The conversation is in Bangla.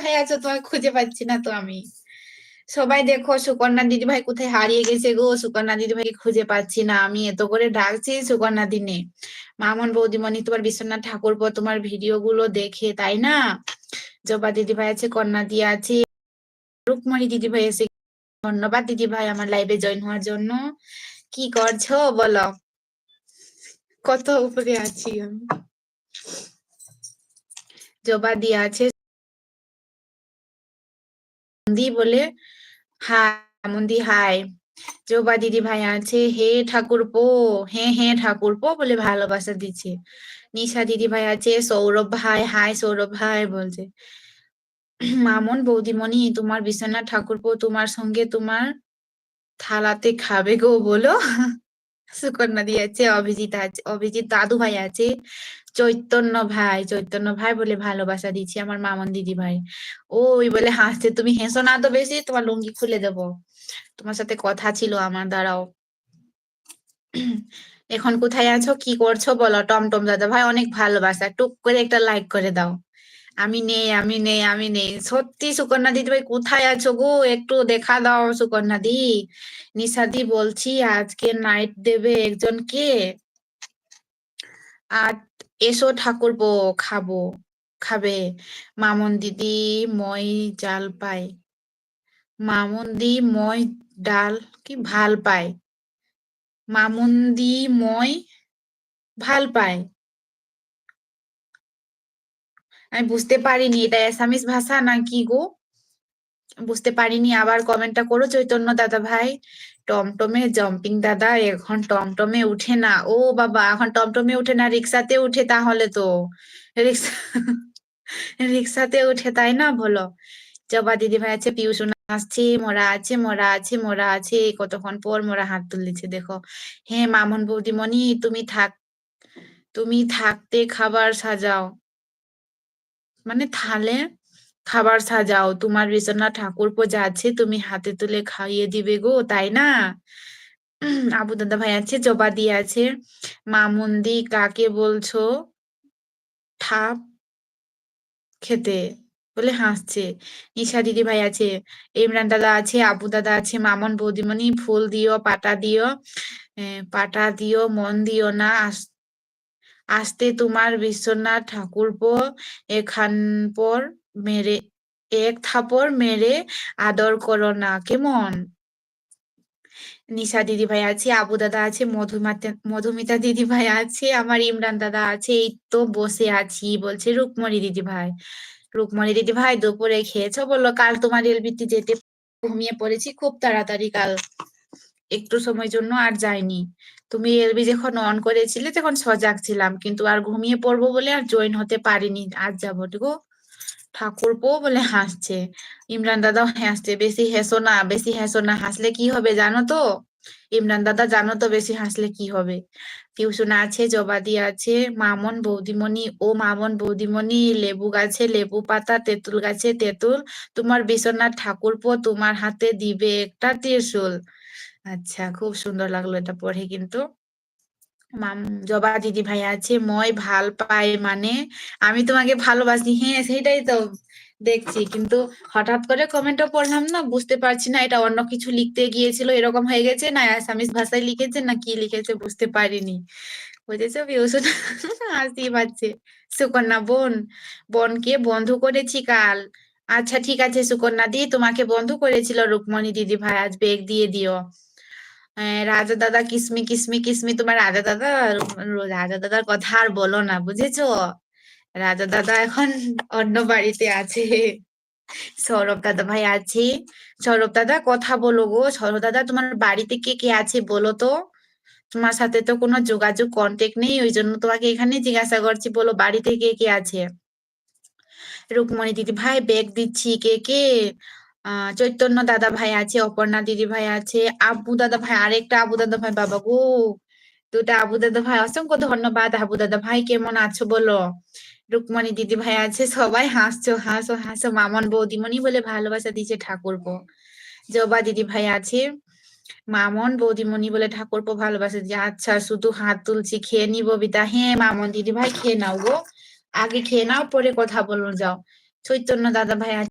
কোথায় আছো? তোমাকে খুঁজে পাচ্ছি না তো আমি। সবাই দেখো সুকন্যা দিদি ভাই কোথায় হারিয়ে গেছে গো। সুকন্যা দিদি ভাইকে খুঁজে পাচ্ছি না, আমি এত করে ডাকছি সুকন্যা দিনে। মামন বৌদিমণি তোমার বিশ্বনাথ ঠাকুরপো তোমার ভিডিও গুলো দেখে, তাই না? জবা দিদি ভাই আছে, কন্যা দিয়া আছে, রুকমণি দিদি ভাই আছে। ধন্যবাদ দিদি ভাই আমার লাইভে জয়েন হওয়ার জন্য। কি করছো বলো? কত উপরে আছি আমি। জবা দিয়া আছে দি বলে হাই, মন্দি হাই। জবা দিদি ভাই আছে হে ঠাকুরপো, হ্যাঁ হ্যাঁ ঠাকুরপো বলে ভালোবাসা দিচ্ছে। নিশা দিদি ভাই আছে, সৌরভ ভাই হাই সৌরভ ভাই বলছে। মামন বৌদিমণি তোমার বিশ্বনাথ ঠাকুরপো তোমার সঙ্গে তোমার থালাতে খাবে গো বলো। সুকন্যা দি আছে, অভিজিৎ আছে, অভিজিৎ দাদু ভাই আছে, চৈতন্য ভাই বলে ভালোবাসা দিচ্ছি আমার মামন দিদি ভাই। ওই বলে হাসছে, তুমি হেসো না তো বেশি, তোমার লুঙ্গি খুলে দেবো। তোমার সাথে কথা ছিল আমার, দাঁড়াও। এখন কোথায় আছো, কি করছো বলো? টমটম দাদা ভাই অনেক ভালোবাসা, টুক করে একটা লাইক করে দাও। আমি নেই, আমি নেই, আমি নেই, সত্যি সুকন্যা দিদি ভাই কোথায় আছো গো? একটু দেখা দাও সুকন্যা দি। নিশাদি বলছি আজকে নাইট দেবে একজনকে। আর এসো ঠাকুরপো, খাবো, খাবে। মামন দিদি মই জাল পায়, মামুন দি মই ডাল কি ভাল পায়, মামুন দি মই ভাল পায়। আমি বুঝতে পারিনি এটা অ্যাসামিস ভাষা নাকি গো, বুঝতে পারিনি, আবার কমেন্টটা করো চৈতন্য দাদা ভাই। টমটমে জম্পিং দাদা এখন টমটমে উঠে না, ও বাবা এখন টমটমে উঠে না, রিক্সাতে উঠে তাহলে তো। রিক্সা, রিক্সাতে উঠে তাই না বলো? জবা দিদি ভাই আছে, পিউসুনা আসছে, মোরা আছে মোরা আছে মোরা আছে, কতক্ষণ পর মোরা হাত তুলেছে দেখো। হ্যাঁ মামুন বৌদিমণি তুমি থাকতে খাবার সাজাও, মানে থালে খাবার সাজাও, তোমার বিশ্বনাথ ঠাকুরপো যাচ্ছে তুমি হাতে তুলে খাইয়ে দিবে গো, তাই না? আবু দাদা ভাই আছে, জবা দিয়ে আছে, মামুন্দি কাকে বলছো থাপ খেতে বলে হাসছে। ঈশা দিদি ভাই আছে, ইমরান দাদা আছে, আবু দাদা আছে, মামন বৌদিমণি ফুল দিও পাতা দিও, পাতা দিও মন দিও না, আসতে তোমার বিশ্বনাথ ঠাকুরপো এখান পর মেরে এক থাপড় মেরে আদর করো না কেমন? নিশা দিদি ভাই আছে, আবু দাদা আছে, মধুমিতা দিদি ভাই আছে, আমার ইমরান দাদা আছে, এই তো বসে আছি বলছে রুকমণি দিদি ভাই। রুকমণি দিদি ভাই দুপুরে খেয়েছো বললো? কাল তোমার এলবিটি যেতে ঘুমিয়ে পড়েছি খুব তাড়াতাড়ি কাল, একটু সময়ের জন্য আর যাইনি। তুমি এলবি যখন অন করেছিলে তখন সজাগ ছিলাম, কিন্তু আর ঘুমিয়ে পড়বো বলে আর জয়েন হতে পারিনি, আজ যাবো গো। ঠাকুরপো বলে হাসছে, ইমরান দাদাও হাসছে, বেশি হেসো না, বেশি হেসো না, হাসলে কি হবে জানো তো? ইমরান দাদা জানো তো বেশি হাসলে কি হবে? টিউশন আছে, জবাদি আছে, মামন বৌদিমণি ও মামন বৌদিমণি লেবু গাছে লেবু পাতা, তেঁতুল গাছে তেঁতুল, তোমার বিশ্বনাথ ঠাকুরপো তোমার হাতে দিবে একটা ত্রিশূল। আচ্ছা খুব সুন্দর লাগলো এটা পড়ে কিন্তু। মাম জবা দিদি ভাই আছে, মই ভাল পাই মানে আমি তোমাকে ভালোবাসি, হ্যাঁ সেটাই তো দেখছি, কিন্তু হঠাৎ করে কমেন্টও পড়লাম না, বুঝতে পারছি না এটা অন্য কিছু লিখতে গিয়েছিল এরকম হয়ে গেছে, না আসামিস ভাষায় লিখেছে না কি লিখেছে বুঝতে পারিনি। বুঝেছো বিভূষণ? হাসি পাচ্ছে। সুকন্যা বোন, বোনকে বন্ধু করেছি কাল। আচ্ছা ঠিক আছে সুকন্যা দি, তোমাকে বন্ধু করেছিল রুকমণি দিদি ভাই, আজ বেগ দিয়ে দিও। রাজা দাদা কিসমি কিসমি কিসমি, তোমার রাজা দাদা, রাজা দাদার কথা আর বলো না বুঝেছো? রাজা দাদা এখন অন্য বাড়িতে আছে। সৌরভ দাদা ভাই আছে, সৌরভ দাদা কথা বলো গো, সৌরভ দাদা তোমার বাড়িতে কে কে আছে বলো তো? তোমার সাথে তো কোনো যোগাযোগ কন্টেক্ট নেই, ওই জন্য তোমাকে এখানে জিজ্ঞাসা করছি, বলো বাড়িতে কে কে আছে? রুকমণি দিদি ভাই ব্যাগ দিচ্ছি, কে কে? চৈতন্য দাদা ভাই আছে, অপর্ণা দিদি ভাই আছে, আবু দাদা ভাই, আরেকটা আবু দাদা ভাই, বাবা গো দুটা আবু দাদা ভাই, অসংখ্য ধন্যবাদ আবু দাদা ভাই, কেমন আছো বলো? রুকমণি দিদি ভাই আছে, সবাই হাসছো, হাসো হাসো, মামন বৌদিমণি বলে ভালোবাসা দিচ্ছে ঠাকুরপো। জবা দিদি ভাই আছে, মামন বৌদিমণি বলে ঠাকুরপো ভালোবাসা দিচ্ছে। আচ্ছা শুধু হাত তুলছি, খেয়ে নিবো ববিতা? হ্যাঁ মামন দিদি ভাই খেয়ে নাও গো, আগে খেয়ে নাও পরে কথা বলো যাও। চৈতন্য দাদা ভাই আছে,